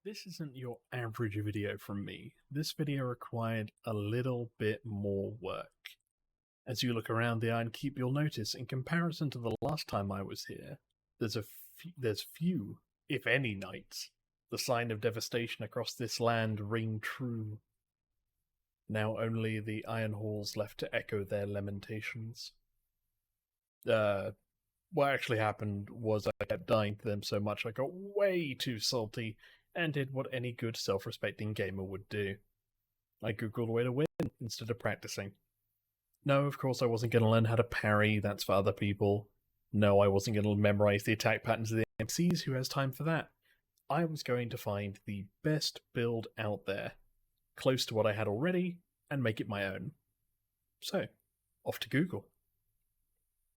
This isn't your average video from me. This video required a little bit more work. As you look around the Iron Keep, you'll notice, in comparison to the last time I was here, there's few, if any, knights. The sign of devastation across this land ring true. Now only the iron halls left to echo their lamentations. What actually happened was I kept dying to them so much I got way too salty and did what any good self-respecting gamer would do. I googled a way to win instead of practicing. No, of course I wasn't going to learn how to parry, that's for other people. No, I wasn't going to memorize the attack patterns of the MCs, who has time for that? I was going to find the best build out there, close to what I had already, and make it my own. So, off to Google.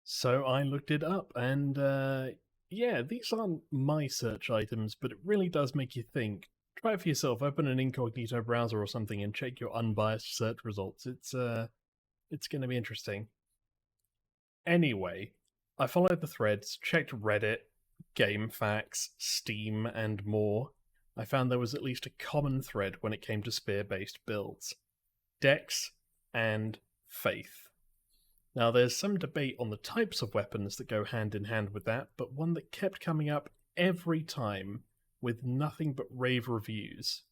So I looked it up, and yeah, these aren't my search items, but it really does make you think. Try it for yourself, open an incognito browser or something and check your unbiased search results. It's going to be interesting. Anyway, I followed the threads, checked Reddit, GameFAQs, Steam, and more. I found there was at least a common thread when it came to spear-based builds. Dex and Faith. Now, there's some debate on the types of weapons that go hand in hand with that, but one that kept coming up every time with nothing but rave reviews.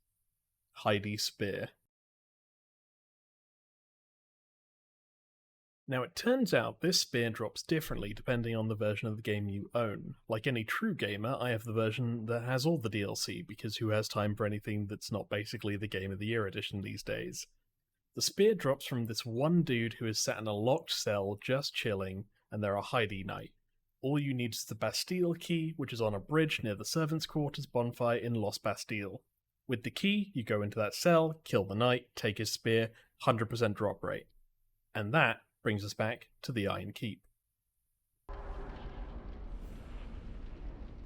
Heidi's Spear. Now, it turns out this spear drops differently depending on the version of the game you own. Like any true gamer, I have the version that has all the DLC, because who has time for anything that's not basically the Game of the Year edition these days? The spear drops from this one dude who is sat in a locked cell just chilling, and they're a Heidi Knight. All you need is the Bastille key, which is on a bridge near the Servants' Quarters bonfire in Los Bastille. With the key, you go into that cell, kill the knight, take his spear, 100% drop rate. And that brings us back to the Iron Keep.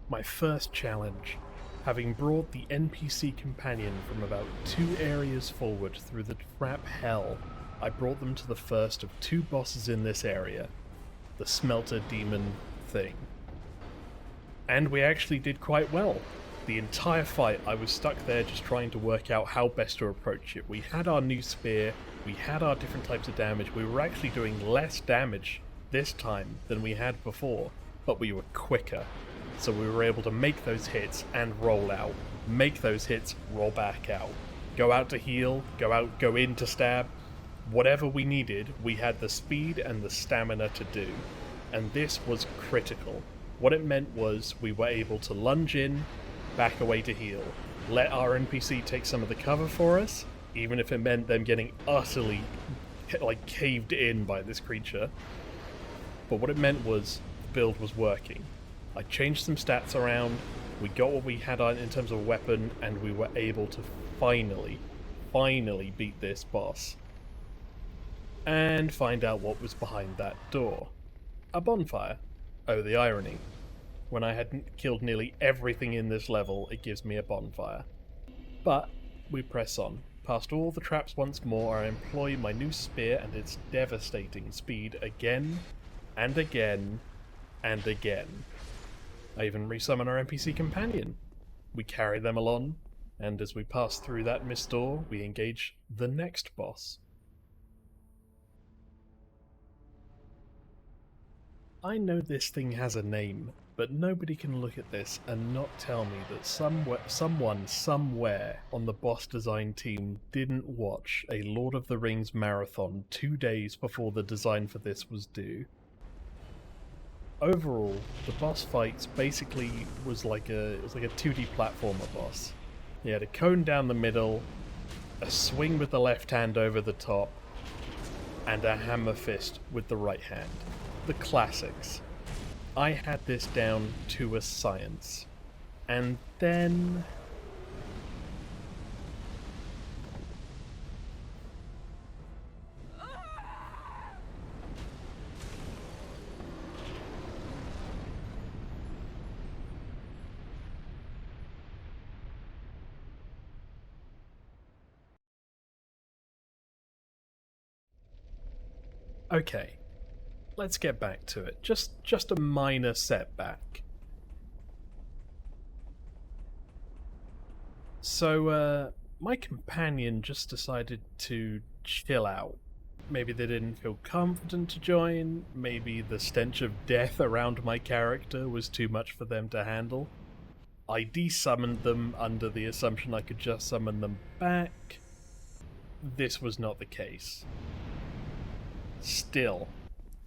My first challenge. Having brought the NPC companion from about 2 areas forward through the trap hell, I brought them to the first of 2 bosses in this area, the Smelter Demon thing. And we actually did quite well. The entire fight I was stuck there just trying to work out how best to approach it. We had our new spear, we had our different types of damage, we were actually doing less damage this time than we had before, but we were quicker. So we were able to make those hits and roll out. Make those hits, roll back out. Go out to heal, go in to stab. Whatever we needed, we had the speed and the stamina to do. And this was critical. What it meant was we were able to lunge in, back away to heal. Let our NPC take some of the cover for us, even if it meant them getting utterly caved in by this creature. But what it meant was the build was working. I changed some stats around, we got what we had on in terms of a weapon, and we were able to finally beat this boss. And find out what was behind that door. A bonfire. Oh, the irony. When I had killed nearly everything in this level, it gives me a bonfire. But we press on. Past all the traps once more, I employ my new spear and its devastating speed again, and again, and again. I even resummon our NPC companion. We carry them along, and as we pass through that mist door, we engage the next boss. I know this thing has a name, but nobody can look at this and not tell me that someone somewhere on the boss design team didn't watch a Lord of the Rings marathon 2 days before the design for this was due. Overall, the boss fights basically was like a 2D platformer boss. You had a cone down the middle, a swing with the left hand over the top, and a hammer fist with the right hand. The classics. I had this down to a science. And then... Okay, let's get back to it. Just a minor setback. So, my companion just decided to chill out. Maybe they didn't feel confident to join, maybe the stench of death around my character was too much for them to handle. I desummoned them under the assumption I could just summon them back. This was not the case. Still,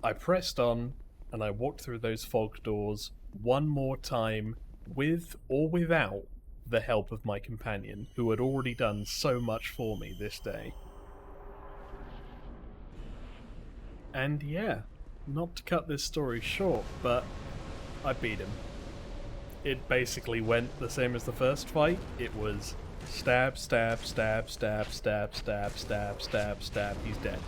I pressed on, and I walked through those fog doors one more time, with or without the help of my companion, who had already done so much for me this day. And yeah, not to cut this story short, but I beat him. It basically went the same as the first fight. It was stab, stab, stab, stab, stab, stab, stab, stab, stab, he's dead.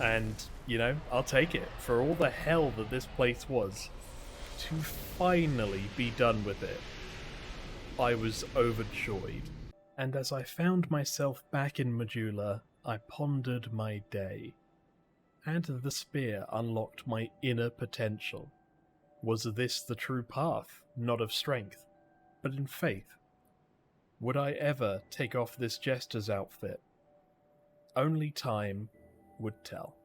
And, you know, I'll take it. For all the hell that this place was, to finally be done with it, I was overjoyed. And as I found myself back in Majula, I pondered my day. Had the spear unlocked my inner potential? Was this the true path, not of strength, but in faith? Would I ever take off this jester's outfit? Only time would tell.